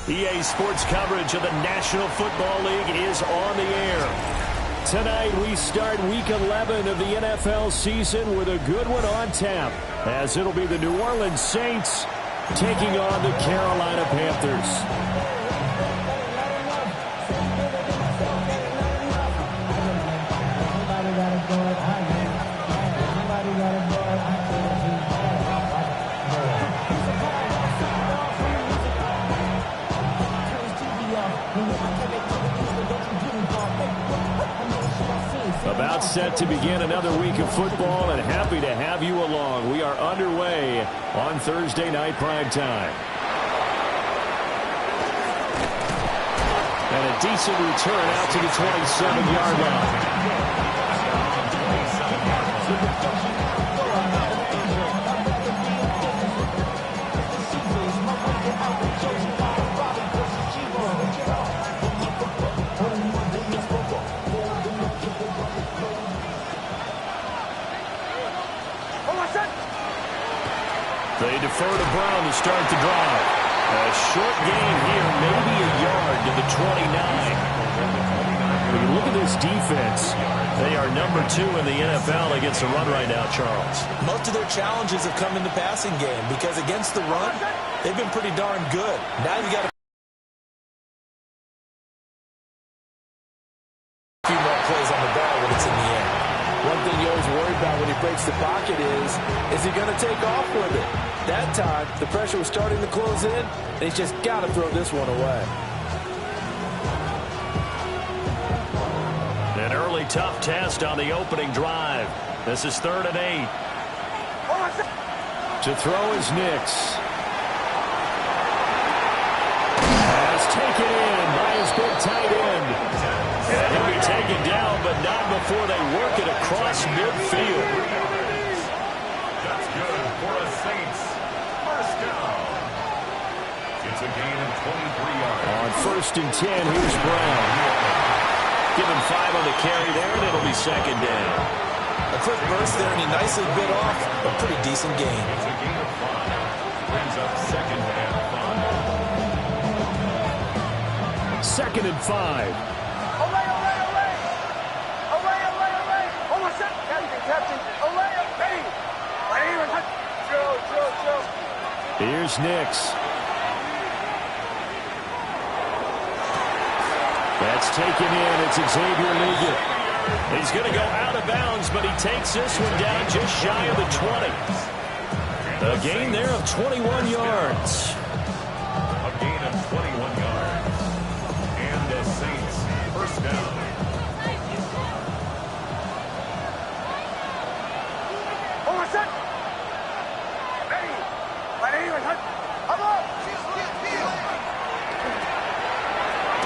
EA Sports coverage of the National Football League is on the air. Tonight we start Week 11 of the NFL season with a good one on tap, as it'll be the New Orleans Saints taking on the Carolina Panthers. About set to begin another week of football, and happy to have you along. We are underway on Thursday night primetime. And a decent return out to the 27-yard line. They defer to Brown to start the drive. A short gain here, maybe a yard to the 29. When you look at this defense, they are number 2 in the NFL against the run right now, Charles. Most of their challenges have come in the passing game because against the run, they've been pretty darn good. Now you got a few more plays on the ball when it's in the air. One thing you always worry about when he breaks the pocket is he going to take off with it? That time, the pressure was starting to close in, and he's just got to throw this one away. An early tough test on the opening drive. This is 3rd and 8. To throw is Nix. Has taken in by his big tight end. And he'll be taken down, but not before they work it across midfield. That's good for a Saints. First down. It's a gain of 23 yards. On 1st and 10, here's Brown. Give him 5 on the carry there, and it'll be 2nd down. A quick burst there, and he nicely bit off a pretty decent gain. It's a gain of 5. Brings up 2nd and 5. 2nd and 5. Here's Nix. That's taken in. It's Xavier Leggett. He's going to go out of bounds, but he takes this one down just shy of the 20. A gain there of 21 yards. A gain of 21 yards. And the Saints, first down.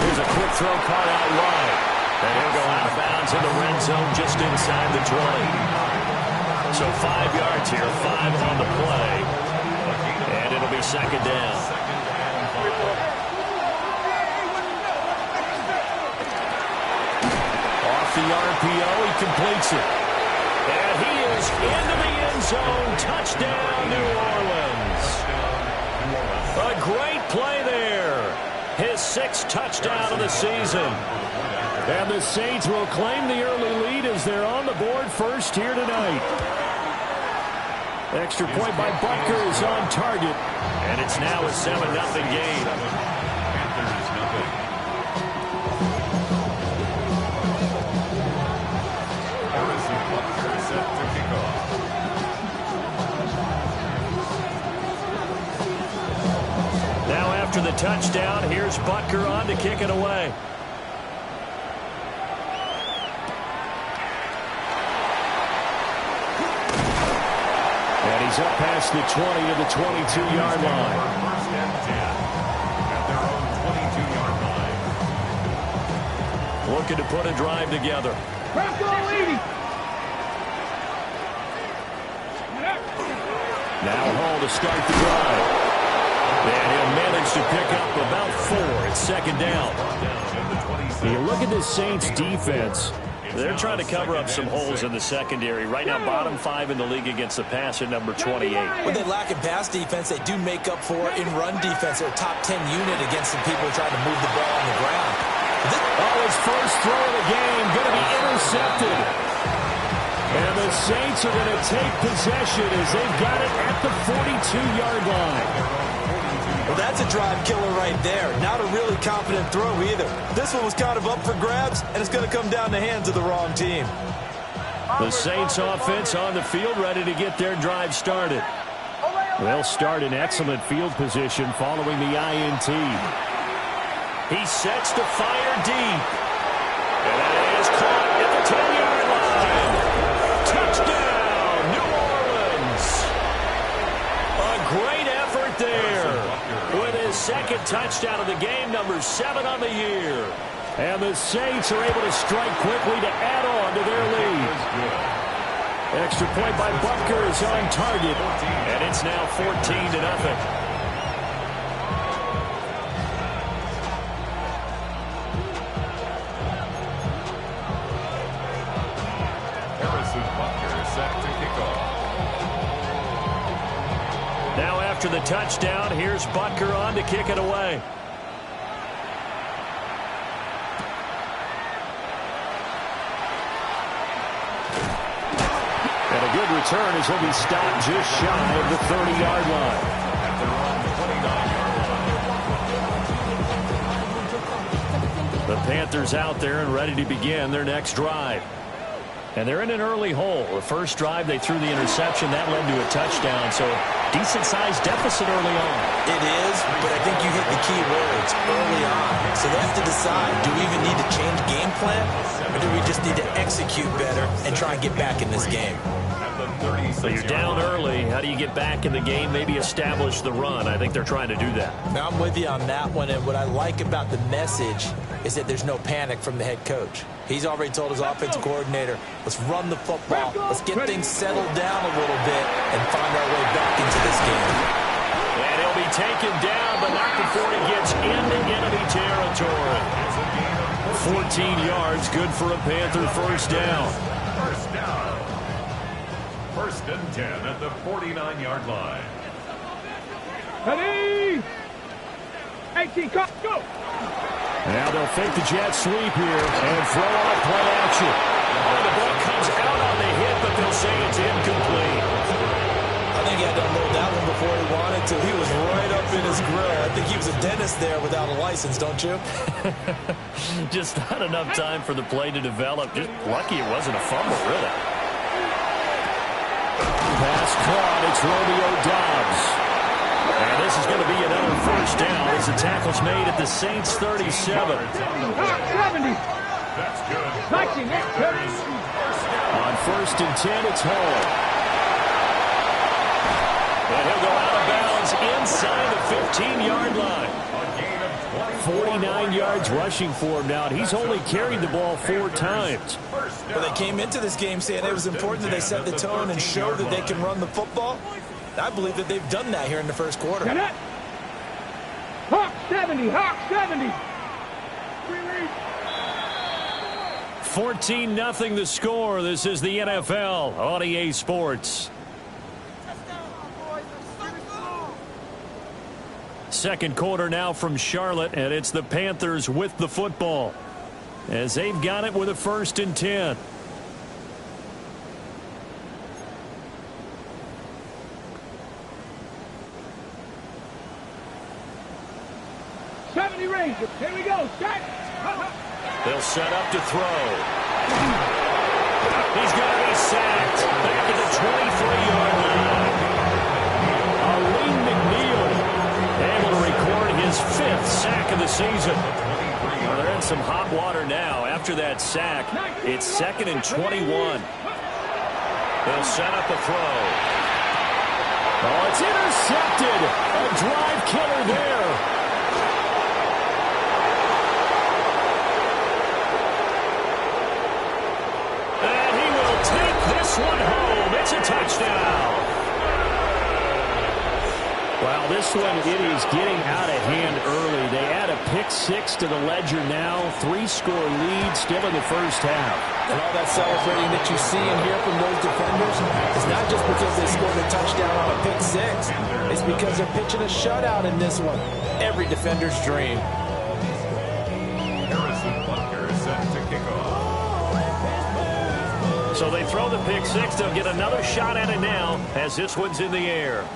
Here's a quick throw caught out wide. And he'll go out of bounds in the red zone just inside the 20. So 5 yards here, 5 on the play. And it'll be 2nd down. Off the RPO, he completes it. And he is into the end zone. Touchdown, New Orleans. A great play there. His 6th touchdown of the season. And the Saints will claim the early lead as they're on the board first here tonight. Extra point by Butker is on target. And it's now a 7-0 game. Panthers nothing. Harrison Butker set to kick off. Now after the touchdown, here's Butker on to kick it away. And he's up past the 20 to the 22-yard line. First and 10 at their own 22-yard line. Looking to put a drive together. Now Hall to start the drive. And he'll manage to pick up about 4. It's 2nd down. You look at this Saints defense. They're trying to cover up some holes in the secondary. Right now, bottom 5 in the league against the pass at number 28. When they lack in pass defense, they do make up for it in run defense. They're a top 10 unit against some people trying to move the ball on the ground. His first throw of the game going to be intercepted. And the Saints are going to take possession as they've got it at the 42-yard line. Well, that's a drive killer right there. Not a really confident throw either. This one was kind of up for grabs, and it's going to come down the hands of the wrong team. The Saints offense on the field, ready to get their drive started. They'll start in excellent field position following the INT. He sets to fire deep. And that is caught at the 10-yard line. Touchdown, New Orleans. A great effort there. With his second touchdown of the game, number 7 on the year. And the Saints are able to strike quickly to add on to their lead. Extra point by Butker is on target. And it's now 14-0. Now after the touchdown, here's Butker on to kick it away. And a good return as he'll be stopped just shy of the 30-yard line. The Panthers out there and ready to begin their next drive. And they're in an early hole. The first drive, they threw the interception. That led to a touchdown, so decent-sized deficit early on. It is, but I think you hit the key words early on. So they have to decide, do we even need to change game plan, or do we just need to execute better and try and get back in this game? So you're down early. How do you get back in the game? Maybe establish the run. I think they're trying to do that. Now, I'm with you on that one, and what I like about the message is that there's no panic from the head coach. He's already told his offensive coordinator, let's run the football, let's get things settled down a little bit and find our way back into this game. And he'll be taken down, but not before he gets into enemy territory. 14 yards, good for a Panther first down. First down. First and 10 at the 49-yard line. Ready? 18, go! Now they'll fake the jet sweep here and throw on play action. Oh, the ball comes out on the hit, but they'll say it's incomplete. I think he had to unload that one before he wanted to. He was right up in his grill. I think he was a dentist there without a license, don't you? Just not enough time for the play to develop. Just lucky it wasn't a fumble, really. Pass caught. It's Romeo Doubs. And this is going to be another first down as the tackle's made at the Saints 37. 70. That's good. On first and 10, it's Hall. And he'll go out of bounds inside the 15-yard line. 49 yards rushing for him now. He's only carried the ball 4 times. Well, they came into this game saying it was important that they set the tone and show that they can run the football. I believe that they've done that here in the first quarter. Hawk 70, Hawk 70. 14-0 the score. This is the NFL on EA Sports. Second quarter now from Charlotte, and it's the Panthers with the football as they've got it with a first and 10. Here we go. They'll set up to throw. He's going to be sacked back at the 23-yard line. Arlene McNeil able to record his 5th sack of the season. Well, they're in some hot water now. After that sack, it's 2nd and 21. They'll set up a throw. Oh, it's intercepted. A drive killer there. This one home. It's a touchdown. Wow, this one, it is getting out of hand early. They add a pick six to the ledger now. 3-score lead still in the first half. And all that celebrating that you see and hear from those defenders is not just because they scored a touchdown on a pick six. It's because they're pitching a shutout in this one. Every defender's dream. Harrison Butker is set to kick off. So they throw the pick six. They'll get another shot at it now as this one's in the air.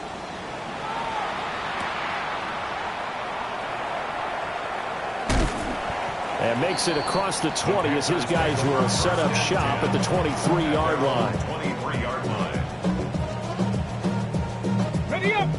And makes it across the 20 as his guys will set up shop at the 23-yard line. 23-yard line. Ready up.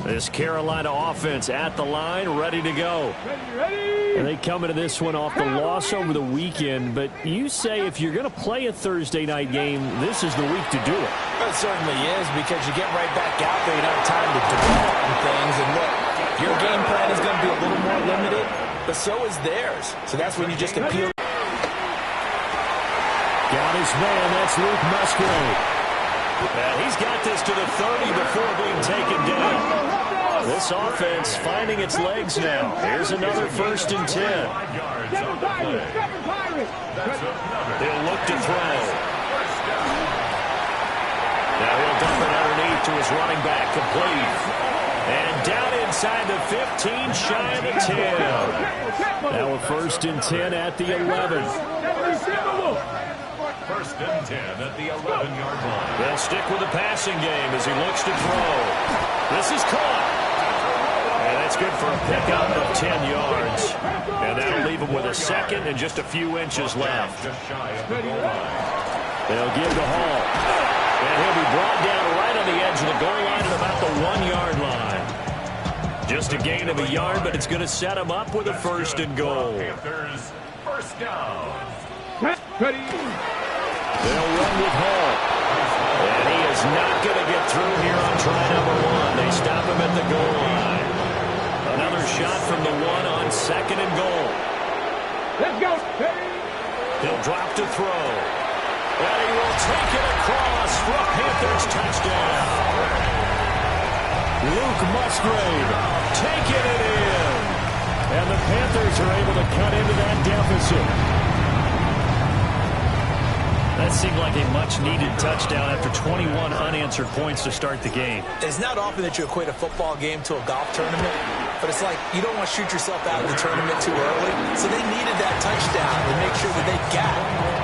This Carolina offense at the line, ready to go. Ready. And they come into this one off the loss over the weekend. But you say if you're going to play a Thursday night game, this is the week to do it. Well, it certainly is, because you get right back out there. You don't have time to develop and things. And look, your game plan is going to be a little more limited, but so is theirs. So that's when you just appeal. Got his man. That's Luke Musgrave. And he's got this to the 30 before being taken down. This offense finding its legs now. Here's another 1st and 10. 5 yards on the play. That's another. He'll look to throw. First down. Now he'll dump it underneath to his running back, complete. And down inside the 15, shy of the 10. Now a 1st and 10 at the 11. 1st and 10 at the 11-yard line. They'll stick with the passing game as he looks to throw. This is caught. And that's good for a pickup of 10 yards. And that'll leave him with a 2nd and just a few inches left. Just shy of the goal line. They'll give to Hall. And he'll be brought down right on the edge of the goal line at about the 1-yard line. Just a gain of a yard, but it's going to set him up with a 1st and goal. Panthers, 1st down. Ready. They'll run with Hall. And he is not going to get through here on try number 1. They stop him at the goal line. Another shot from the 1 on 2nd and goal. Let's go. Ready. He'll drop to throw. And he will take it across for a Panthers touchdown. Luke Musgrave taking it in. And the Panthers are able to cut into that deficit. That seemed like a much-needed touchdown after 21 unanswered points to start the game. It's not often that you equate a football game to a golf tournament, but it's like you don't want to shoot yourself out of the tournament too early. So they needed that touchdown to make sure that they got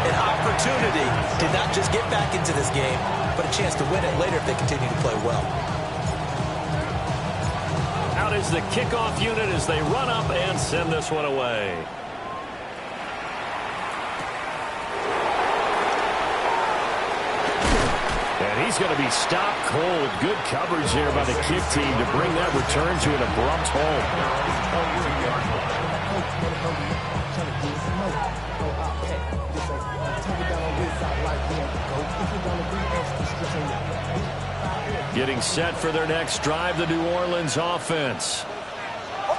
an opportunity to not just get back into this game, but a chance to win it later if they continue to play well. Out is the kickoff unit as they run up and send this one away. And he's going to be stopped cold. Good coverage there by the kick team to bring that return to an abrupt halt. Getting set for their next drive, the New Orleans offense.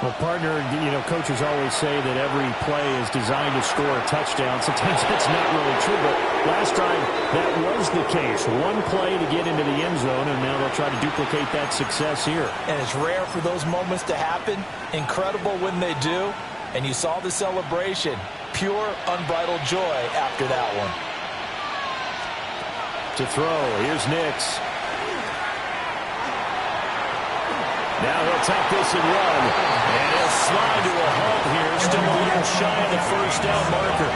Well, partner, coaches always say that every play is designed to score a touchdown. Sometimes that's not really true, but last drive, that was the case. One play to get into the end zone, and now they'll try to duplicate that success here. And it's rare for those moments to happen. Incredible when they do. And you saw the celebration. Pure, unbridled joy after that one. To throw, here's Nix. Now he'll take this and run. And he'll slide to a halt here. Still a little shy of the 1st down marker.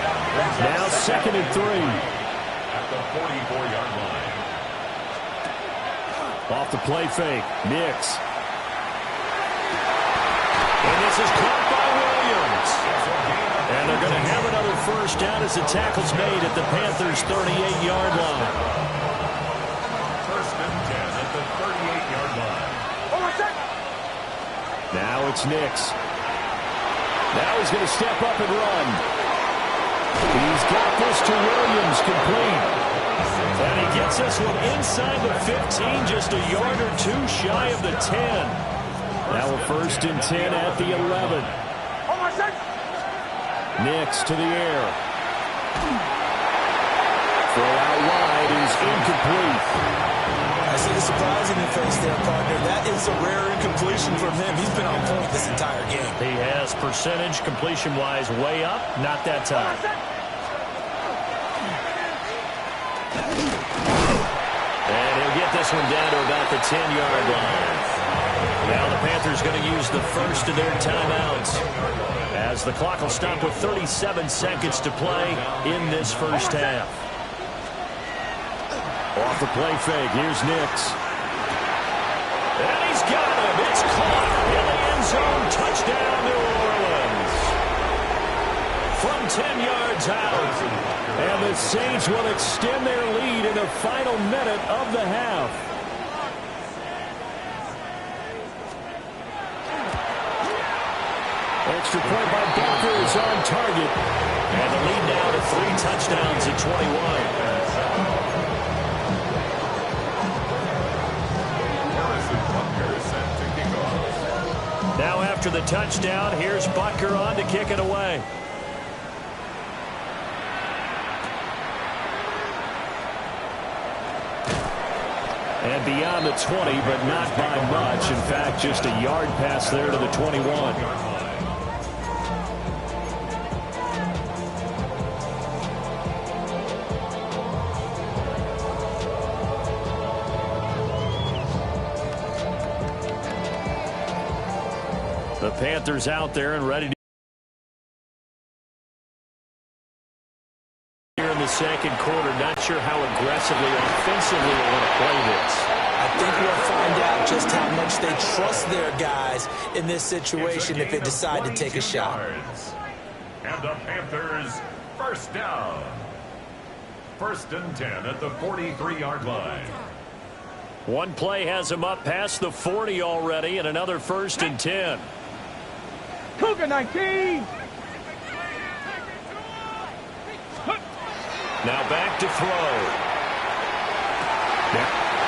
Now 2nd and 3. At the 44-yard line. Off the play fake. Nix. And this is caught by Williams. And they're going to have another 1st down as the tackle's made at the Panthers' 38-yard line. 1st and 10 at the 38-yard line. Now it's Nix. Now he's going to step up and run. He's got this to Williams, complete. And he gets this one inside the 15, just a yard or 2 shy of the 10. Now a 1st and 10 at the 11. Nix to the air. Throw out wide is incomplete. I see the surprise in your face there, partner. That is a rare incompletion from him. He's been on point this entire game. He has percentage completion-wise way up. Not that time. And he'll get this one down to about the 10-yard line. Now the Panthers going to use the first of their timeouts, as the clock will stop with 37 seconds to play in this first half. Off the play fake, here's Nix. And he's got him. It's caught in the end zone. Touchdown, New Orleans. From 10 yards out. And the Saints will extend their lead in the final minute of the half. Extra point by Baker is on target. And the lead now to 3 touchdowns at 21. Now after the touchdown, here's Butker on to kick it away. And beyond the 20, but not by much. In fact, just a yard pass there to the 21. The Panthers out there and ready to here in the second quarter. Not sure how aggressively offensively they want to play this. I think we'll find out just how much they trust their guys in this situation if they decide to take a shot. And the Panthers first down. 1st and 10 at the 43-yard line. One play has him up past the 40 already, and another 1st and 10. Cougar 19. Now back to throw.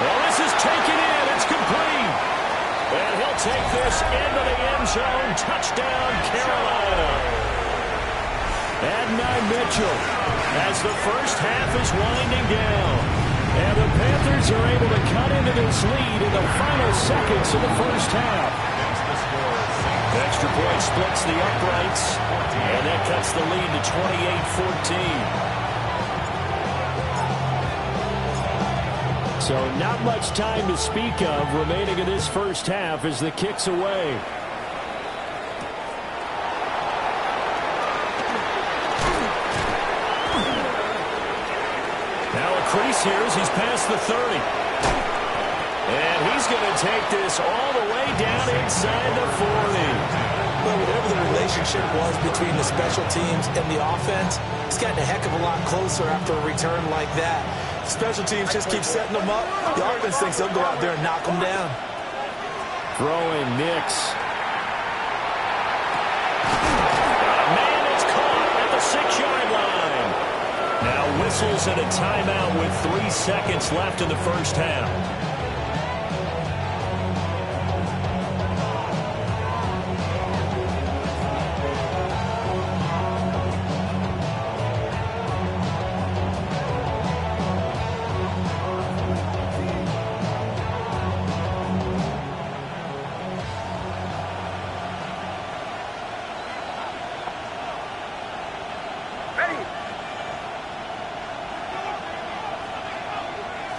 Well, this is taken in. It's complete. And he'll take this into the end zone. Touchdown, Carolina. Adonai Mitchell as the first half is winding down. And the Panthers are able to cut into this lead in the final seconds of the first half. Extra point splits the uprights, and that cuts the lead to 28-14. So not much time to speak of remaining in this first half as the kick's away. Now a crease here as he's past the 30. And he's going to take this all the way down inside the 40. Well, whatever the relationship was between the special teams and the offense, it's gotten a heck of a lot closer after a return like that. Special teams just keep setting them up. The offense thinks they'll go out there and knock them down. Throwing Nix. Man, it's caught at the 6-yard line. Now whistles and a timeout with 3 seconds left in the first half.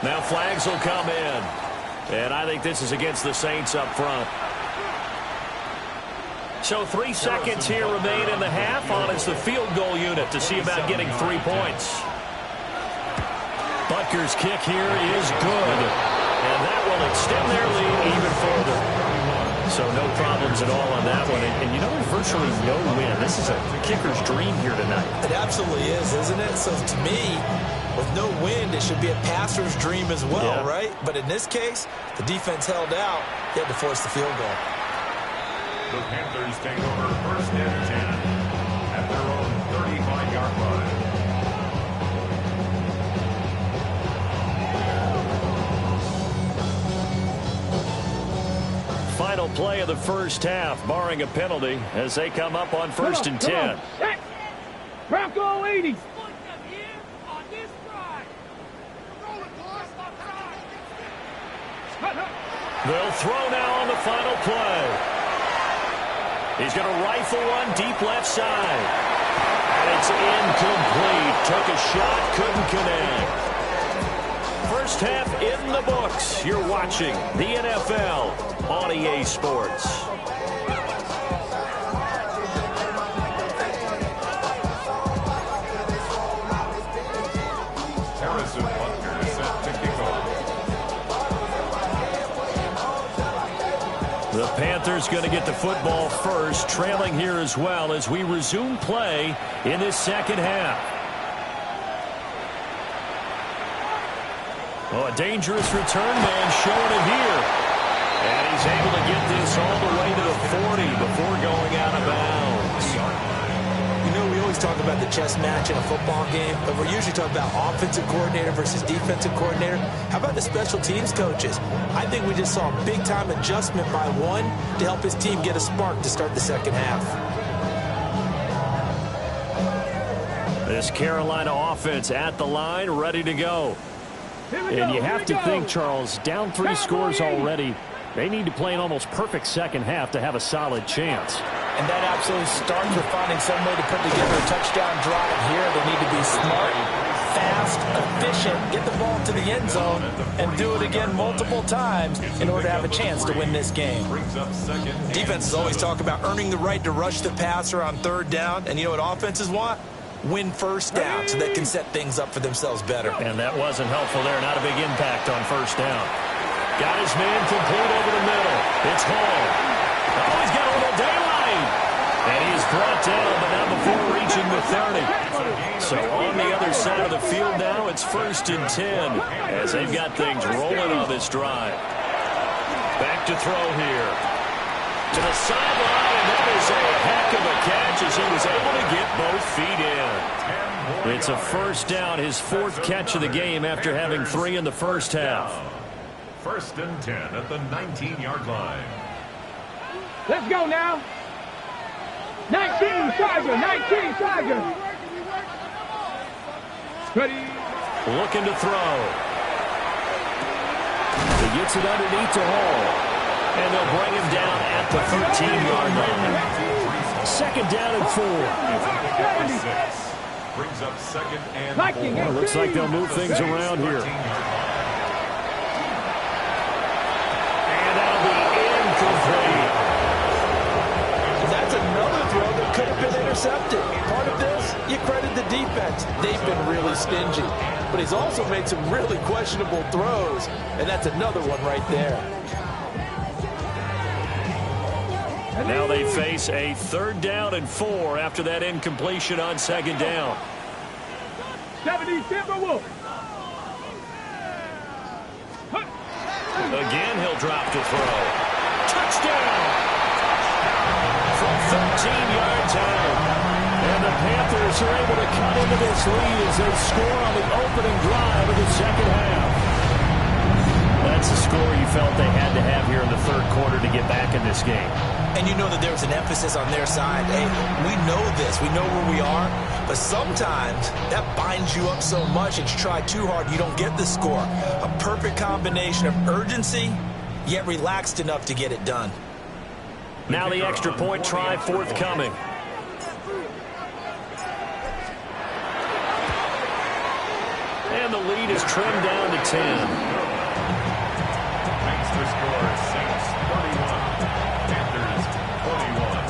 Now flags will come in. And I think this is against the Saints up front. So 3 seconds here remain in the half. On is the field goal unit to see about getting 3 points. Butker's kick here is good. And that will extend their lead even further. So no problems at all on that one. And you know, there's virtually no win. This is a kicker's dream here tonight. It absolutely is, isn't it? So to me, with no wind, it should be a passer's dream as well, right? But in this case, the defense held out. They had to force the field goal. The Panthers take over 1st and 10 at their own 35-yard line. Final play of the first half, barring a penalty, as they come up on 1st and 10. Bronco 80. They'll throw now on the final play. He's going to rifle one deep left side. And it's incomplete. Took a shot, couldn't connect. First half in the books. You're watching the NFL on EA Sports. The Panthers going to get the football first, trailing here as well as we resume play in this second half. Oh, a dangerous return man showing it here. And he's able to get this all the way to the 40 before going out of bounds. You know, we always talk about the chess match in a football game, but we're usually talking about offensive coordinator versus defensive coordinator. How about the special teams coaches? I think we just saw a big-time adjustment by one to help his team get a spark to start the second half. This Carolina offense at the line, ready to go. And you have to think, Charles, down 3 scores already. They need to play an almost perfect second half to have a solid chance. And that absolutely starts with finding some way to put together a touchdown drive here. They need to be smart, fast, efficient, get the ball to the end zone, and do it again multiple times in order to have a chance to win this game. Defenses always talk about earning the right to rush the passer on third down. And you know what offenses want? Win first down so they can set things up for themselves better. And that wasn't helpful there. Not a big impact on first down. Got his man complete over the middle. It's Hall. Oh, he's got a little daylight. And he's brought down, but not before reaching the 30. So on the other side of the field now, it's 1st and 10 as they've got things rolling on this drive. Back to throw here. To the sideline, and that is a heck of a catch as he was able to get both feet in. It's a first down, his 4th catch of the game after having 3 in the first half. 1st and 10 at the 19-yard line. Let's go now. 19 Tiger. Ready. Looking to throw. He gets it underneath to Hall. And they'll bring him down at the 13-yard line. 2nd down and 4. Brings up 2nd and 4. Well, looks like they'll move things around here. And that'll be incomplete. That's another throw that could have been intercepted. Part of this, you credit the defense. They've been really stingy. But he's also made some really questionable throws. And that's another one right there. Now they face a 3rd down and 4 after that incompletion on 2nd down. 70 Timberwolves. Again, he'll drop to throw. Touchdown! From 13 yards out. And the Panthers are able to cut into this lead as they score on the opening drive of the second half. That's the score you felt they had to have here in the 3rd quarter to get back in this game. And you know that there was an emphasis on their side. Hey, we know this. We know where we are. But sometimes that binds you up so much and you try too hard, you don't get the score. A perfect combination of urgency, yet relaxed enough to get it done. Now the extra point try forthcoming. And the lead is trimmed down to 10. Makes the score Saints 31, Panthers 41.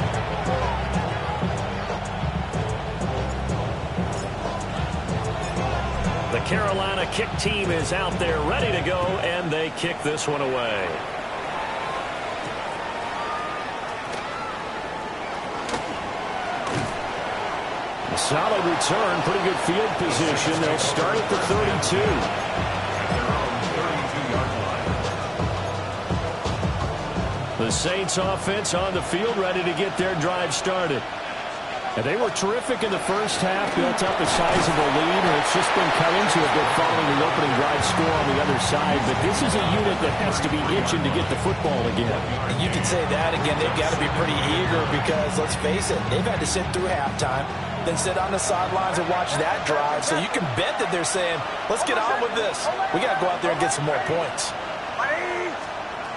The Carolina kick team is out there ready to go, and they kick this one away. A solid return, pretty good field position. They'll start at the 32. The Saints offense on the field ready to get their drive started. And they were terrific in the first half, built up a sizable lead, and it's just been cut into a bit following the opening drive score on the other side. But this is a unit that has to be itching to get the football again. You can say that again. They've got to be pretty eager because, let's face it, they've had to sit through halftime, then sit on the sidelines and watch that drive. So you can bet that they're saying, let's get on with this. We got to go out there and get some more points.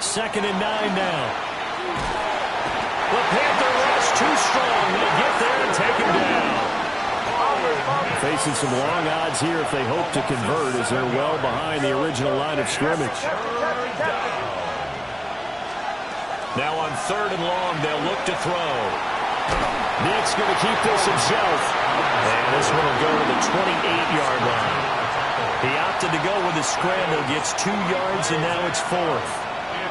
2nd and 9 now. The Panther rush too strong. They get there and take him down. Facing some long odds here if they hope to convert, as they're well behind the original line of scrimmage. Now on 3rd and long, they'll look to throw. Nick's going to keep this himself. And this one will go to the 28-yard line. He opted to go with a scramble, gets 2 yards, and now it's 4th.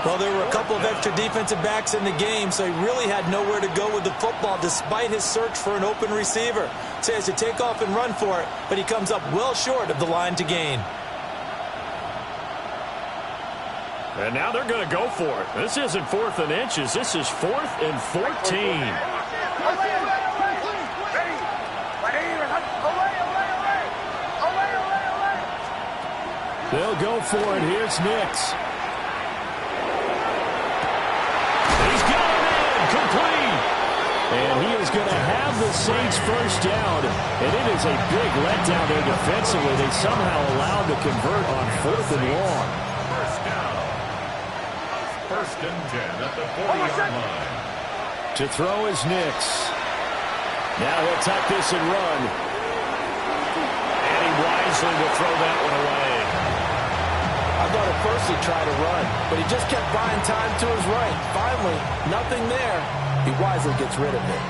Well, there were a couple of extra defensive backs in the game, so he really had nowhere to go with the football despite his search for an open receiver. So he has to take off and run for it, but he comes up well short of the line to gain. And now they're going to go for it. This isn't 4th and inches. This is 4th and 14. They'll go for it. Here's Nix. He's got him in. Complete. And he is going to have the Saints first down. And it is a big letdown there defensively. They somehow allowed to convert on 4th and long. First and 10 at the 40-yard line. To throw is Nix. Now he'll tuck this and run. And he wisely will throw that one away. I thought at first he'd try to run, but he just kept buying time to his right. Finally, nothing there. He wisely gets rid of it.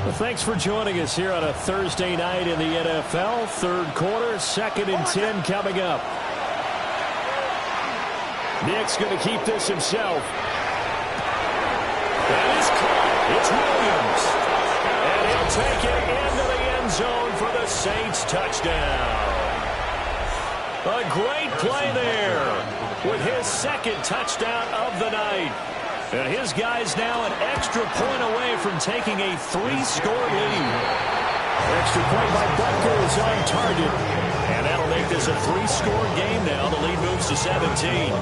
Well, thanks for joining us here on a Thursday night in the NFL. 3rd quarter, 2nd and 10 coming up. Nick's going to keep this himself. That is caught. It's Williams. And he'll take it into the end zone for the Saints touchdown. A great play there with his 2nd touchdown of the night. And his guy's now an extra point away from taking a 3-score lead. Extra point by Butker is on target. And that'll make this a 3-score game now. The lead moves to 17.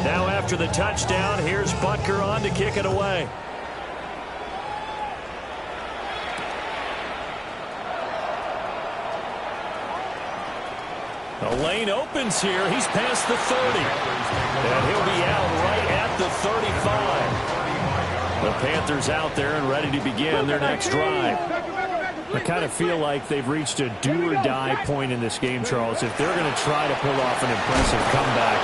Now after the touchdown, here's Butker on to kick it away. The lane opens here. He's past the 30. And he'll be out right at the 35. The Panthers out there and ready to begin their next drive. I kind of feel like they've reached a do-or-die point in this game, Charles. If they're going to try to pull off an impressive comeback,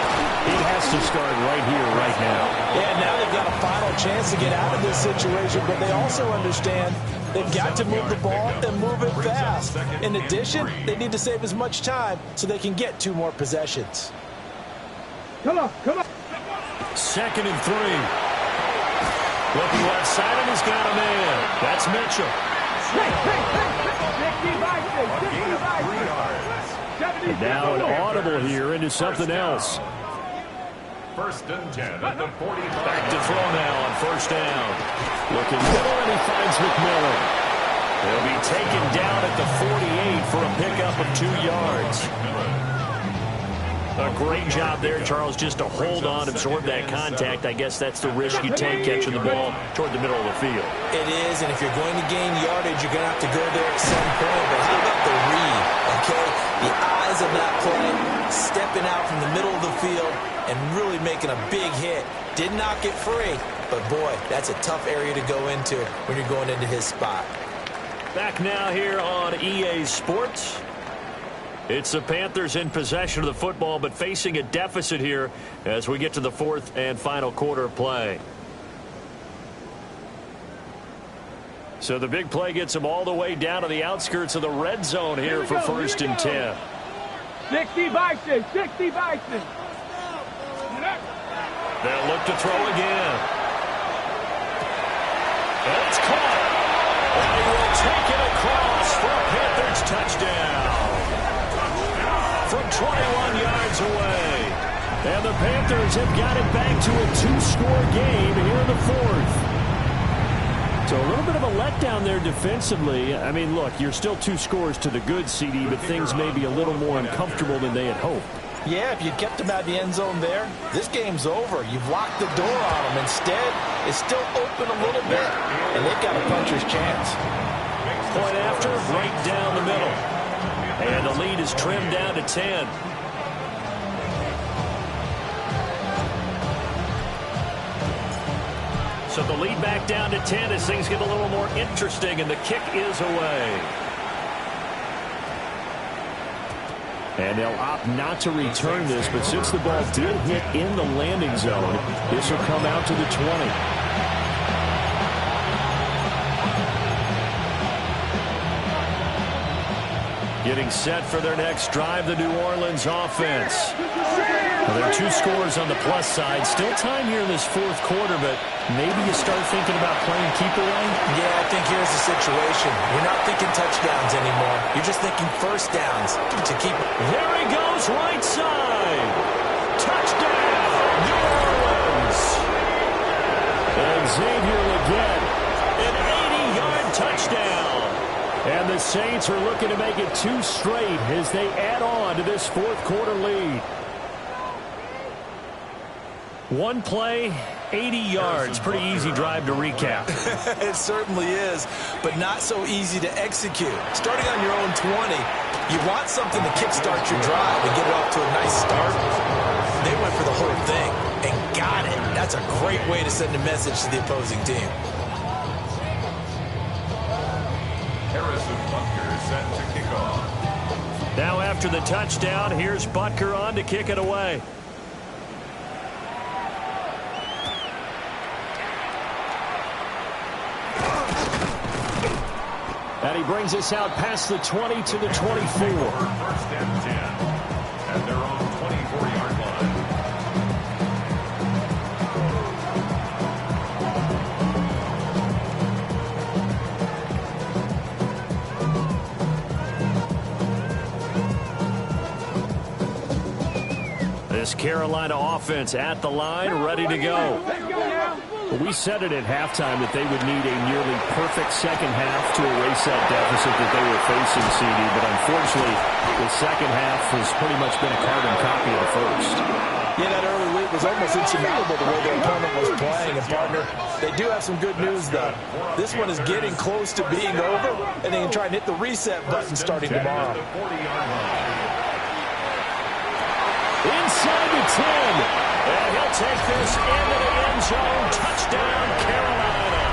it has to start right here, right now. Yeah, now they've got a final chance to get out of this situation, but they also understand they've got to move the ball and move it fast. In addition, they need to save as much time so they can get 2 more possessions. Come on, come on. 2nd and 3. Looking left side, and he's got a man. That's Mitchell. And now an audible here into something else. First and 10 at the 40. Back to throw now on 1st down. Looking middle, and he finds McMillan. He'll be taken down at the 48 for a pickup of 2 yards. A great job there, Charles, just to hold on, absorb that contact. I guess that's the risk you take catching the ball toward the middle of the field. It is, and if you're going to gain yardage, you're going to have to go there at some point. But how about the read, okay? The eyes of that play, stepping out from the middle of the field and really making a big hit. Did not get free, but boy, that's a tough area to go into when you're going into his spot. Back now here on EA Sports. It's the Panthers in possession of the football, but facing a deficit here as we get to the 4th and final quarter of play. So the big play gets them all the way down to the outskirts of the red zone here for 1st and 10. 60 Bison, 60 Bison. They'll look to throw again. And it's caught. And he will take it across for a Panthers touchdown. From 21 yards away. And the Panthers have got it back to a 2-score game here in the 4th. So a little bit of a letdown there defensively. I mean, look, you're still 2 scores to the good, CD, but things may be a little more uncomfortable than they had hoped. Yeah, if you'd kept them out of the end zone there, this game's over. You've locked the door on them. Instead, it's still open a little bit, and they've got a puncher's chance. Point after, right down the middle. A And the lead is trimmed down to 10. So the lead back down to 10 as things get a little more interesting, and the kick is away. And they'll opt not to return this, but since the ball did hit in the landing zone, this will come out to the 20. Getting set for their next drive, the New Orleans offense. Well, there are 2 scores on the plus side. Still time here in this fourth quarter, but maybe you start thinking about playing keep away? Yeah, I think here's the situation. You're not thinking touchdowns anymore. You're just thinking first downs to keep. There he goes, right side. Touchdown, New Orleans. And Xavier Legette, an 80-yard touchdown. And the Saints are looking to make it 2 straight as they add on to this fourth quarter lead. 1 play, 80 yards. Pretty easy drive to recap. It certainly is, but not so easy to execute. Starting on your own 20, you want something to kickstart your drive and get it off to a nice start. They went for the whole thing and got it. That's a great way to send a message to the opposing team. Set to kick off. Now after the touchdown, here's Butker on to kick it away. And he brings us out past the 20 to the 24. First and 10 at their own 24-yard line. This Carolina offense at the line, ready to go. We said it at halftime that they would need a nearly perfect second half to erase that deficit that they were facing, CD, but unfortunately, the second half has pretty much been a carbon copy of the first. Yeah, that early lead was almost insurmountable the way their opponent was playing. And, partner, they do have some good news, though. This one is getting close to being over, and they can try and hit the reset button starting tomorrow. Inside the 10. And he'll take this into the end zone. Touchdown, Carolina.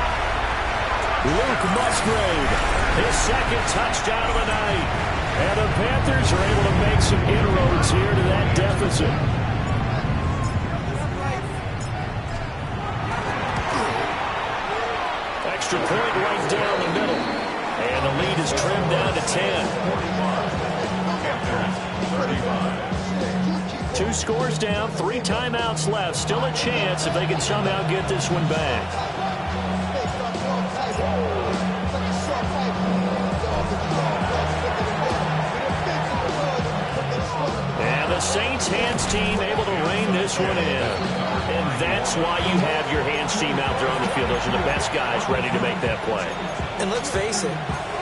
Luke Musgrave, his second touchdown of the night. And the Panthers are able to make some inroads here to that deficit. Extra point right down the middle. And the lead is trimmed down to 10. 35. 2 scores down, 3 timeouts left. Still a chance if they can somehow get this one back. And the Saints hands team able to rein this one in. And that's why you have your hands team out there on the field. Those are the best guys ready to make that play. And let's face it,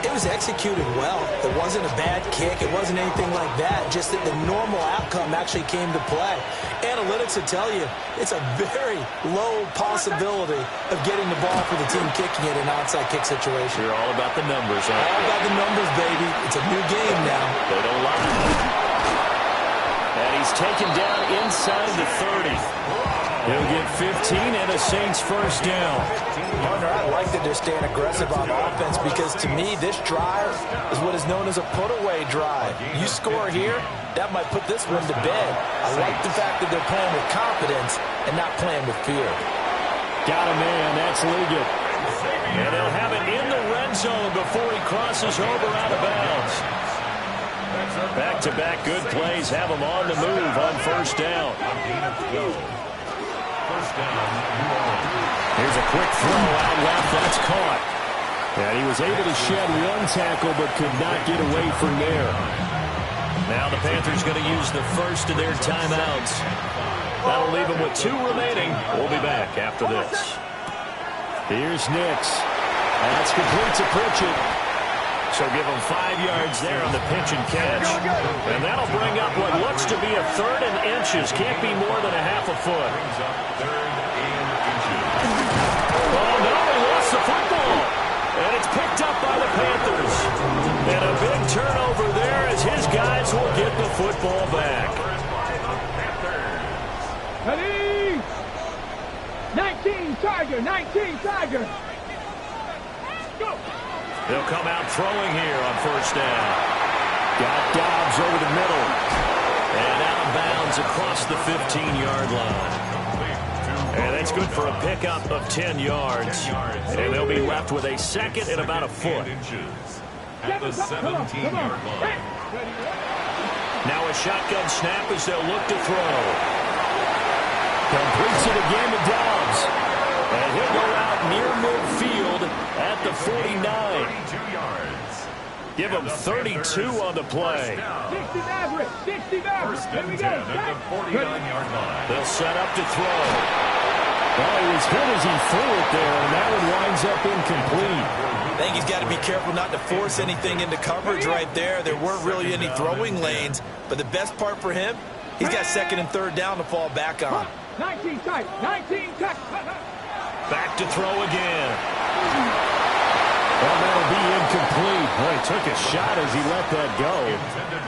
it was executed well. It wasn't a bad kick. It wasn't anything like that. Just that the normal outcome actually came to play. Analytics will tell you it's a very low possibility of getting the ball for the team kicking it in an onside kick situation. You're all about the numbers, huh? All about the numbers, baby. It's a new game now. They don't lie. And he's taken down inside the 30. He'll get 15 and a Saints first down. Partner, I like that they're staying aggressive on offense because to me, this drive is what is known as a put-away drive. You score here, that might put this one to bed. I like the fact that they're playing with confidence and not playing with fear. Got a man, that's Liggett. And they'll have it in the red zone before he crosses over out of bounds. Back-to-back good plays have him on the move on first down. Here's a quick throw out left. That's caught. And he was able to shed one tackle but could not get away from there. Now the Panthers going to use the first of their timeouts. That'll leave them with 2 remaining. We'll be back after this. Here's Nix. That's complete to Pritchett. So give him 5 yards there on the pitch and catch. And that'll bring up what looks to be a 3rd and inches. Can't be more than a half a foot. Oh, no, he lost the football. And it's picked up by the Panthers. And a big turnover there as his football back. Ready? 19 Tiger, 19 Tiger. Go. They'll come out throwing here on first down. Got Dobbs over the middle. And out of bounds across the 15-yard line. And that's good for a pickup of 10 yards. And they'll be left with a second and about a foot. At the 17-yard line. Now a shotgun snap as they'll look to throw. Completes it again to Dobbs. And he'll go out near midfield at the 49. 32 yards. Give him 32 on the play. 60 Maverick, 60 Maverick. First Here and we 10 go. at the 49-yard line. They'll set up to throw. Well, he was hit as he threw it there, and that one winds up incomplete. I think he's got to be careful not to force anything into coverage right there. There weren't really any throwing lanes, but the best part for him, he's got second and third down to fall back on. 19 tight, 19 tight. Back to throw again. Well, that'll be incomplete. Boy, he took a shot as he let that go.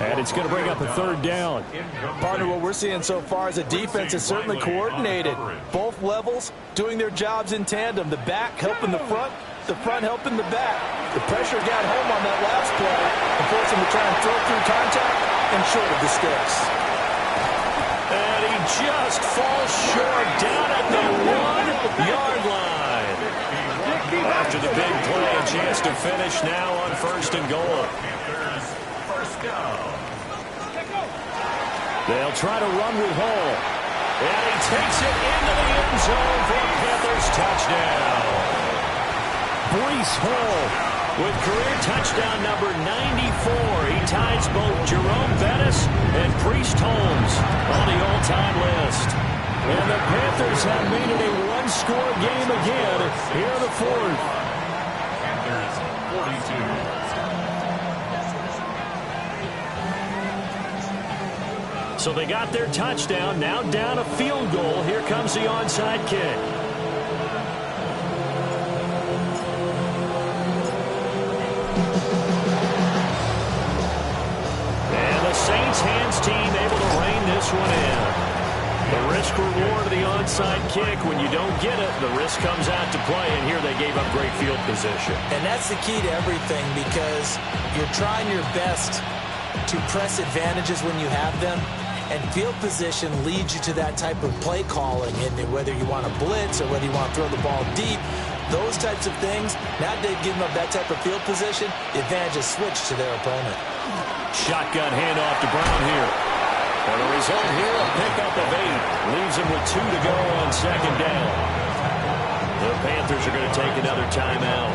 And it's going to bring up a third down. Partner, what we're seeing so far is a defense is certainly coordinated. Both levels doing their jobs in tandem. The back helping the front helping the back. The pressure got home on that last play and forced him to try and throw through contact and short of the sticks. And he just falls short down at the 1-yard line. After the big play, a chance to finish now on first and goal. First down. They'll try to run with Hall. And he takes it into the end zone for a Panthers touchdown. Breece Hall with career touchdown number 94. He ties both Jerome Bettis and Priest Holmes on the all-time list. And the Panthers have made it a one-score game again here in the fourth. Panthers 42. So they got their touchdown, now down a field goal. Here comes the onside kick. And the Saints hands team able to rein this one in. The risk-reward of the onside kick, when you don't get it, the risk comes out to play, and here they gave up great field position. And that's the key to everything, because you're trying your best to press advantages when you have them, and field position leads you to that type of play calling, and whether you want to blitz or whether you want to throw the ball deep, those types of things, now they've given up that type of field position, the advantage is switched to their opponent. Shotgun handoff to Brown here. And the result here, a pickup of 8. Leaves him with 2 to go on second down. The Panthers are going to take another timeout.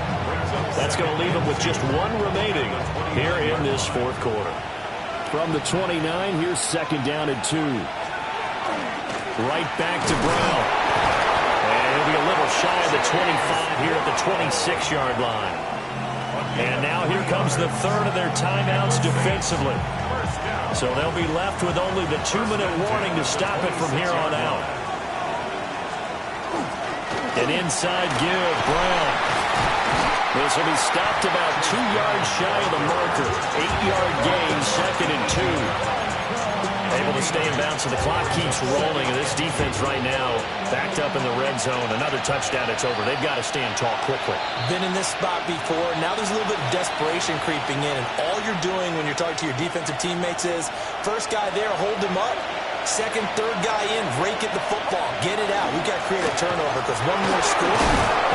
That's going to leave them with just 1 remaining here in this fourth quarter. From the 29, here's second down and 2. Right back to Brown. And he'll be a little shy of the 25 here at the 26-yard line. And now here comes the third of their timeouts defensively. So they'll be left with only the 2-minute warning to stop it from here on out. An inside give, Brown. This will be stopped about 2 yards shy of the marker. 8-yard gain, second and 2. Able to stay in bounds, so the clock keeps rolling. And this defense right now backed up in the red zone. Another touchdown, it's over. They've got to stand tall quickly. Been in this spot before. Now there's a little bit of desperation creeping in. And all you're doing when you're talking to your defensive teammates is, first guy there, hold him up. Second, third guy in, rake at the football. Get it out. We've got to create a turnover because one more score,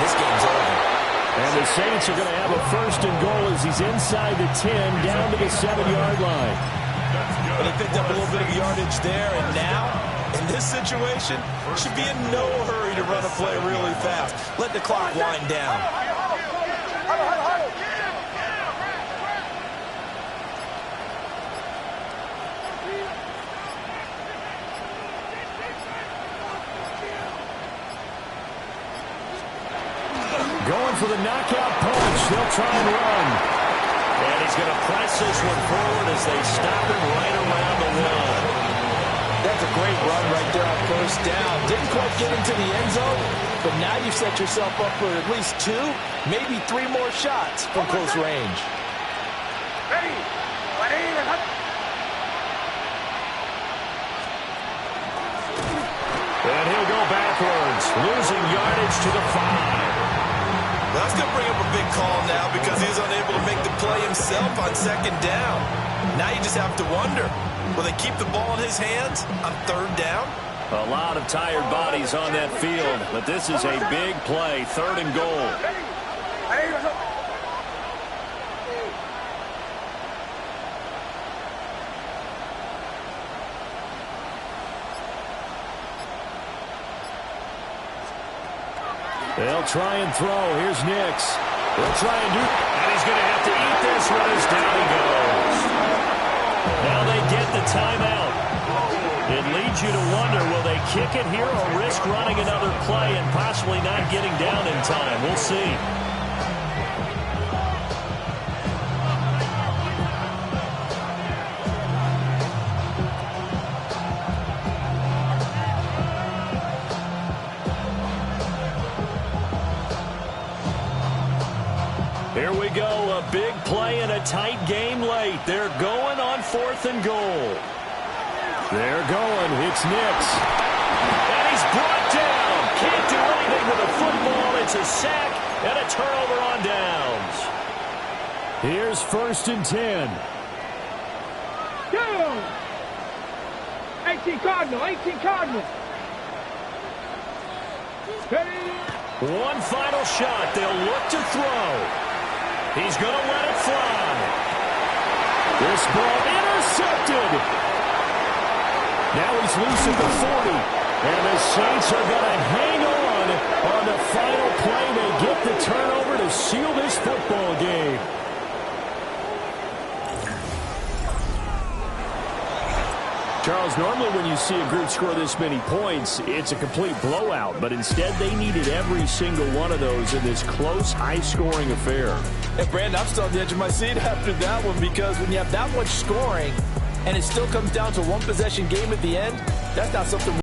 this game's over. And the Saints are going to have a first and goal as he's inside the 10, down to the 7-yard line. And he picked up a little bit of yardage there, and now, in this situation, should be in no hurry to run a play really fast. Let the clock wind down. Going for the knockout punch. They'll try and run. And he's going to press this one forward as they stop him right around the 1. That's a great run right there on first down. Didn't quite get into the end zone, but now you've set yourself up for at least 2, maybe 3 more shots from close range. Ready. losing yardage to the 5. That's going to bring up a big call now because he's unable to make the play himself on second down. Now you just have to wonder, will they keep the ball in his hands on third down? A lot of tired bodies on that field, but this is a big play, 3rd and goal. They'll try and throw. Here's Nix. They'll try and do, and he's going to have to eat this one as down he goes. Now they get the timeout. It leads you to wonder, will they kick it here or risk running another play and possibly not getting down in time? We'll see. Here we go, a big play in a tight game late. They're going on 4th and goal. They're going. It's Nix. And he's brought down. Can't do anything with a football. It's a sack and a turnover on downs. Here's 1st and 10. Down. 18 Cardinal, 18 Cardinal. One final shot. They'll look to throw. He's going to let it fly. This ball intercepted. Now he's loose at the 40. And the Saints are going to hang on the final play. They get the turnover to seal this football game. Charles, normally when you see a group score this many points, it's a complete blowout. But instead, they needed every single one of those in this close, high-scoring affair. Hey, Brandon, I'm still on the edge of my seat after that one because when you have that much scoring and it still comes down to one possession game at the end, that's not something